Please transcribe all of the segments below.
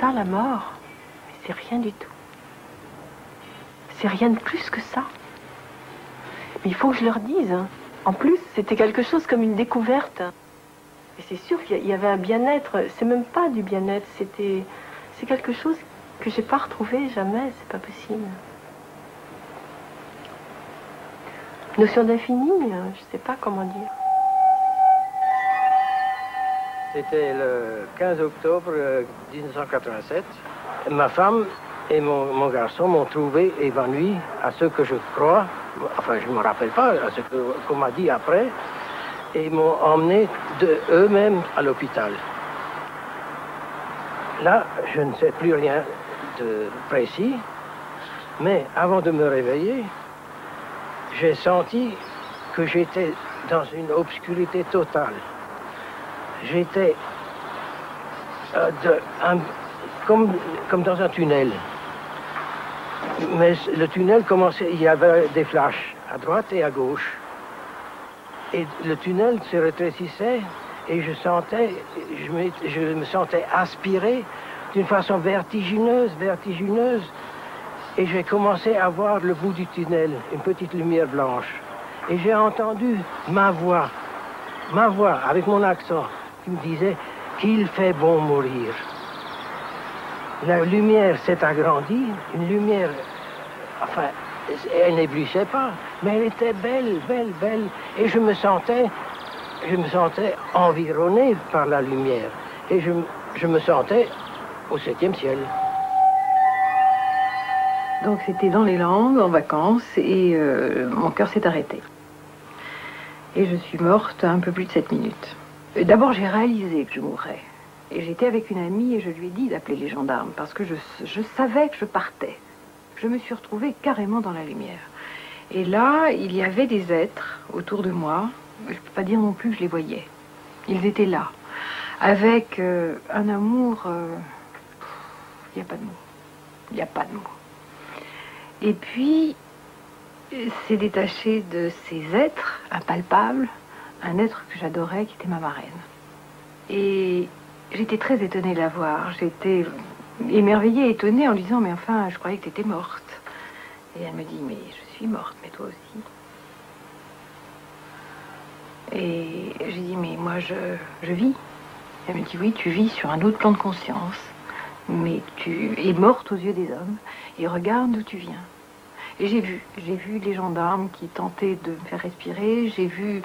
ça, la mort? Mais c'est rien du tout. C'est rien de plus que ça. Mais il faut que je leur dise. Hein. En plus, c'était quelque chose comme une découverte. Et c'est sûr qu'il y avait un bien-être. C'est même pas du bien-être. C'est quelque chose que j'ai pas retrouvé jamais. C'est pas possible. Notion d'infini, je sais pas comment dire. C'était le 15 octobre 1987. Ma femme et mon garçon m'ont trouvé évanoui, à ce que je crois, enfin je ne me rappelle pas, à ce qu'on m'a dit après, et ils m'ont emmené eux-mêmes à l'hôpital. Là, je ne sais plus rien de précis, mais avant de me réveiller, j'ai senti que j'étais dans une obscurité totale. J'étais comme dans un tunnel. Mais le tunnel commençait, il y avait des flashs à droite et à gauche. Et le tunnel se rétrécissait et je me sentais aspiré d'une façon vertigineuse. Et j'ai commencé à voir le bout du tunnel, une petite lumière blanche. Et j'ai entendu ma voix, avec mon accent, qui me disait qu'il fait bon mourir. La lumière s'est agrandie, une lumière, enfin, elle n'éblouissait pas, mais elle était belle. Et je me sentais environné par la lumière. Et je me sentais au 7e ciel. Donc c'était dans les Landes, en vacances, et mon cœur s'est arrêté. Et je suis morte un peu plus de 7 minutes. D'abord, j'ai réalisé que je mourrais. Et j'étais avec une amie et je lui ai dit d'appeler les gendarmes parce que je savais que je partais. Je me suis retrouvée carrément dans la lumière. Et là, il y avait des êtres autour de moi. Je ne peux pas dire non plus que je les voyais. Ils étaient là, avec un amour... Il n'y a pas de mots. Il n'y a pas de mots. Et puis, c'est détaché de ces êtres impalpables, un être que j'adorais qui était ma marraine. Et j'étais très étonnée de la voir. J'étais émerveillée, étonnée en lui disant « Mais enfin, je croyais que tu étais morte. » Et elle me dit « Mais je suis morte, mais toi aussi. » Et j'ai dit « Mais moi, je vis. » Elle me dit « Oui, tu vis sur un autre plan de conscience, mais tu es morte aux yeux des hommes, et regarde d'où tu viens. » Et j'ai vu les gendarmes qui tentaient de me faire respirer, j'ai vu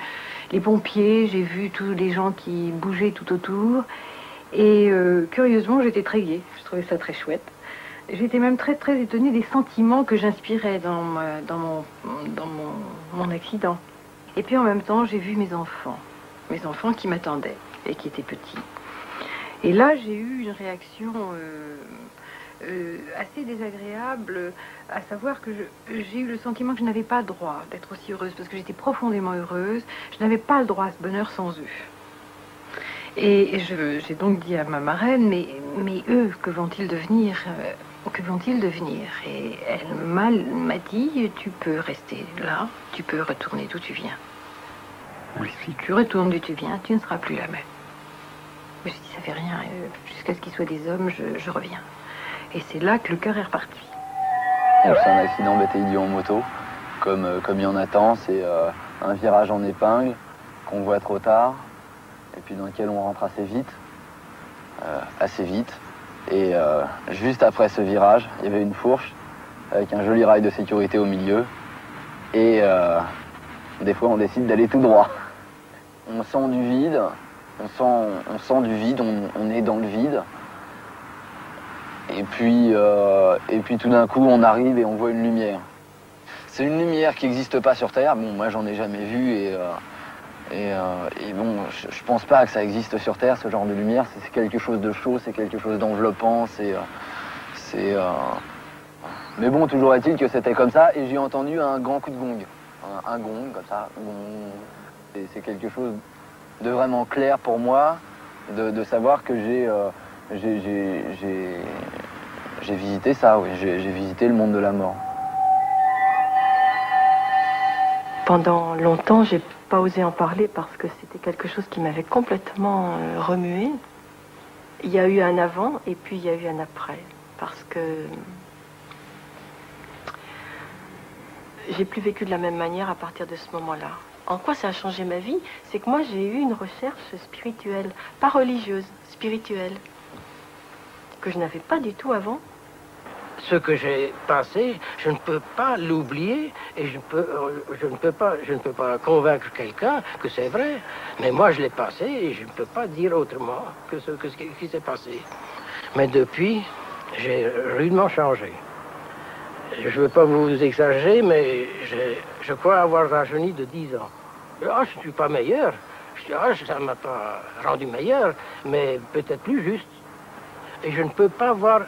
les pompiers, j'ai vu tous les gens qui bougeaient tout autour. Et curieusement, j'étais très gaie, je trouvais ça très chouette. J'étais même très étonnée des sentiments que j'inspirais dans mon accident. Et puis en même temps, j'ai vu mes enfants qui m'attendaient et qui étaient petits. Et là, j'ai eu une réaction... assez désagréable, à savoir que j'ai eu le sentiment que je n'avais pas le droit d'être aussi heureuse, parce que j'étais profondément heureuse. Je n'avais pas le droit à ce bonheur sans eux. Et j'ai donc dit à ma marraine, mais eux, que vont-ils devenir Et elle m'a dit, tu peux rester là, tu peux retourner d'où tu viens. Si tu retournes d'où tu viens, tu ne seras plus la même. Je dis, ça fait rien, jusqu'à ce qu'ils soient des hommes, je reviens. Et c'est là que le cœur est reparti. C'est un accident bête et idiot en moto, comme il y en a tant. C'est un virage en épingle qu'on voit trop tard, et puis dans lequel on rentre assez vite. Et juste après ce virage, il y avait une fourche avec un joli rail de sécurité au milieu. Et des fois, on décide d'aller tout droit. On sent du vide, on sent du vide, on est dans le vide. Et puis tout d'un coup, on arrive et on voit une lumière. C'est une lumière qui n'existe pas sur Terre. Bon, moi, j'en ai jamais vu et bon, je pense pas que ça existe sur Terre, ce genre de lumière. C'est quelque chose de chaud, c'est quelque chose d'enveloppant, Mais bon, toujours est-il que c'était comme ça et j'ai entendu un grand coup de gong. Un gong, comme ça. C'est quelque chose de vraiment clair pour moi, de savoir que j'ai visité ça, oui. J'ai visité le monde de la mort. Pendant longtemps, j'ai pas osé en parler parce que c'était quelque chose qui m'avait complètement remuée. Il y a eu un avant et puis il y a eu un après. Parce que j'ai plus vécu de la même manière à partir de ce moment-là. En quoi ça a changé ma vie? C'est que moi j'ai eu une recherche spirituelle, pas religieuse, spirituelle, que je n'avais pas du tout avant. Ce que j'ai passé, je ne peux pas l'oublier et je ne peux pas convaincre quelqu'un que c'est vrai. Mais moi, je l'ai passé et je ne peux pas dire autrement que ce qui s'est passé. Mais depuis, j'ai rudement changé. Je ne veux pas vous exagérer, mais je crois avoir rajeuni de 10 ans. Ah, je ne suis pas meilleur. Ça ne m'a pas rendu meilleur, mais peut-être plus juste. Et je ne peux pas voir,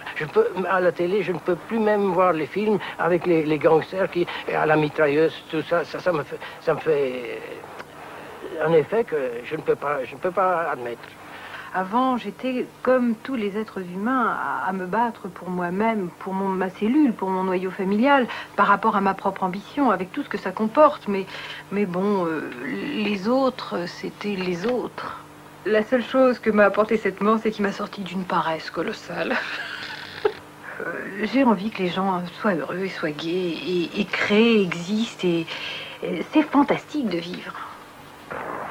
à la télé, je ne peux plus même voir les films avec les gangsters à la mitrailleuse, tout ça, ça me fait un effet que je ne peux pas admettre. Avant, j'étais comme tous les êtres humains à me battre pour moi-même, pour ma cellule, pour mon noyau familial, par rapport à ma propre ambition, avec tout ce que ça comporte. Mais bon, les autres, c'était les autres. La seule chose que m'a apporté cette mort, c'est qu'il m'a sorti d'une paresse colossale. J'ai envie que les gens soient heureux et soient gais et créent, existent. Et c'est fantastique de vivre.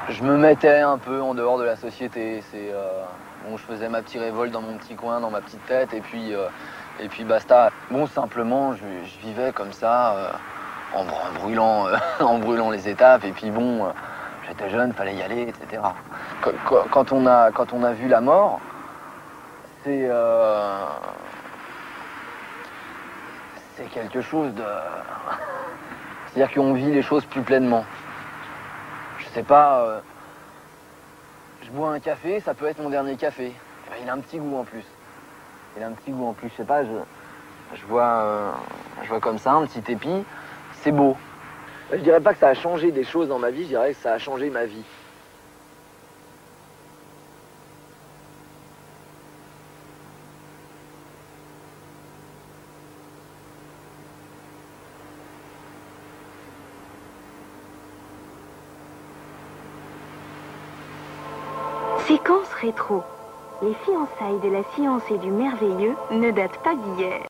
Je me mettais un peu en dehors de la société. Bon, je faisais ma petite révolte dans mon petit coin, dans ma petite tête, et puis basta. Bon, simplement, je vivais comme ça, en brûlant les étapes, et puis bon, j'étais jeune, fallait y aller, etc. Quand on a vu la mort, c'est quelque chose de... C'est-à-dire qu'on vit les choses plus pleinement. Je sais pas, je bois un café, ça peut être mon dernier café. Et ben, il a un petit goût en plus. Je sais pas, je vois comme ça, un petit épi, c'est beau. Je dirais pas que ça a changé des choses dans ma vie, je dirais que ça a changé ma vie. Séquence rétro. Les fiançailles de la science et du merveilleux ne datent pas d'hier.